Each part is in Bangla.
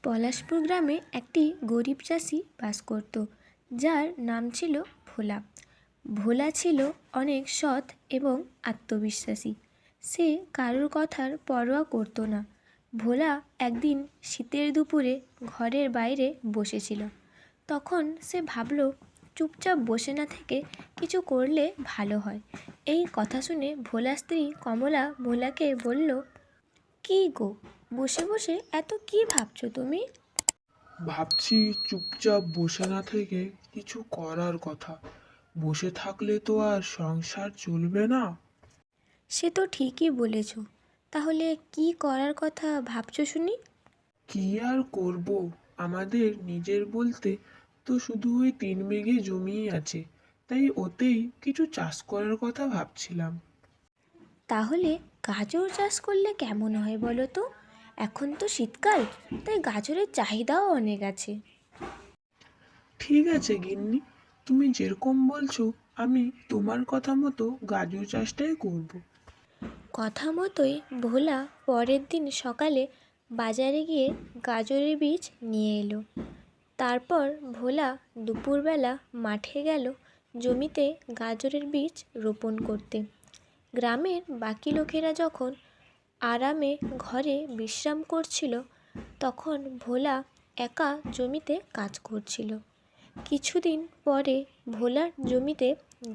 পলাশপুর গ্রামে একটি গরিব চাষি বাস করত, যার নাম ছিল ভোলা। ভোলা ছিল অনেক সৎ এবং আত্মবিশ্বাসী। সে কারোর কথার পরোয়া করতো না। ভোলা একদিন শীতের দুপুরে ঘরের বাইরে বসেছিল। তখন সে ভাবল, চুপচাপ বসে না থেকে কিছু করলে ভালো হয়। এই কথা শুনে ভোলার স্ত্রী কমলা ভোলাকে বলল, কী গো, বসে বসে এত কী ভাবছো তুমি? ভাবছি চুপচাপ বসে না থেকে কিছু করার কথা। বসে থাকলে তো আর সংসার চলবে না। সে তো ঠিকই বলেছ। তাহলে কি করার কথা ভাবছো শুনি? কি আর করব, আমাদের নিজের বলতে তো শুধু ওই 3 বিঘে জমিই আছে। তাই ওতেই কিছু চাষ করার কথা ভাবছিলাম। তাহলে গাজর চাষ করলে কেমন হয় বলো তো? এখন তো শীতকাল, তাই গাজরের চাহিদাও অনেক আছে। ঠিক আছে গিন্নি, তুমি যেরকম বলছো আমি তোমার কথা মতো গাজর চাষটাই করব। কথা মতোই ভোলা পরের দিন সকালে বাজারে গিয়ে গাজরের বীজ নিয়ে এলো। তারপর ভোলা দুপুরবেলা মাঠে গেল জমিতে গাজরের বীজ রোপণ করতে। গ্রামের বাকি লোকেরা যখন আরামে ঘরে বিশ্রাম করছিল, তখন ভোলা একা জমিতে কাজ করছিল। কিছুদিন পরে ভোলার জমিতে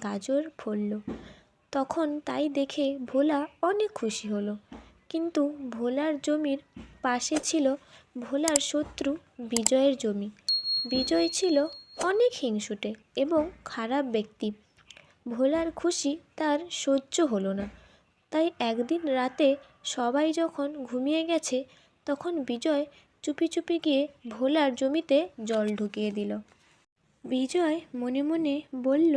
গাজর ফলল। তখন তাই দেখে ভোলা অনেক খুশি হলো। কিন্তু ভোলার জমির পাশে ছিল ভোলার শত্রু বিজয়ের জমি। বিজয় ছিল অনেক হিংসুটে এবং খারাপ ব্যক্তি। ভোলার খুশি তার সহ্য হলো না। তাই একদিন রাতে সবাই যখন ঘুমিয়ে গেছে, তখন বিজয় চুপি চুপি গিয়ে ভোলার জমিতে জল ঢুকিয়ে দিল। বিজয় মনে মনে বলল,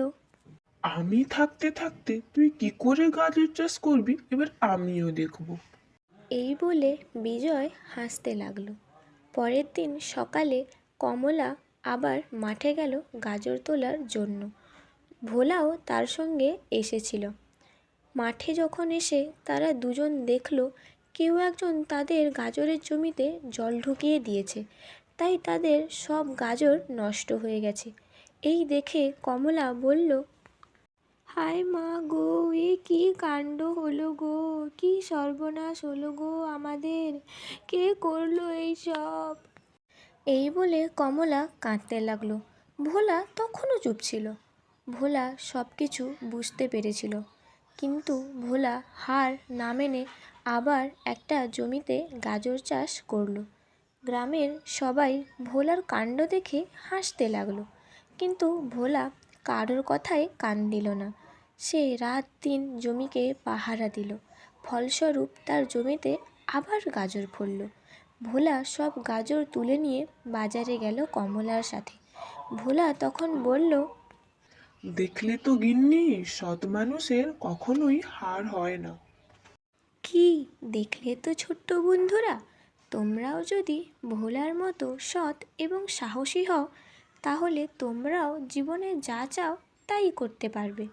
আমি থাকতে থাকতে তুই কি করে গাজর চাষ করবি এবার আমিও দেখব। এই বলে বিজয় হাসতে লাগলো। পরের দিন সকালে কমলা আবার মাঠে গেল গাজর তোলার জন্য। ভোলাও তার সঙ্গে এসেছিল। মাঠে যখন এসে তারা দুজন দেখল, কেউ একজন তাদের গাজরের জমিতে জল ঢুকিয়ে দিয়েছে। তাই তাদের সব গাজর নষ্ট হয়ে গেছে। এই দেখে কমলা বলল, হায় মা গো, এ কি কাণ্ড হলো গো, কি সর্বনাশ হলো গো আমাদের, কে করলো এই সব? এই বলে কমলা কাঁদতে লাগলো। ভোলা তখনও চুপ ছিল। ভোলা সব কিছু বুঝতে পেরেছিল, কিন্তু ভোলা হার না মেনে আবার একটা জমিতে গাজর চাষ করলো। গ্রামের সবাই ভোলার কাণ্ড দেখে হাসতে লাগলো, কিন্তু ভোলা কারোর কথায় কান দিল না। সে রাত দিন জমিকে পাহারা দিল। ফলস্বরূপ তার জমিতে আবার গাজর ফলল। ভোলা সব গাজর তুলে নিয়ে বাজারে গেল কমলার সাথে। ভোলা তখন বলল, দেখলে তো গিন্নি, সৎ মানুষের কখনোই হার হয় না। কি দেখলে তো ছোট্ট বন্ধুরা, তোমরাও যদি ভোলার মতো সৎ এবং সাহসী হও, তাহলে তোমরাও জীবনে যা চাও তাই করতে পারবে।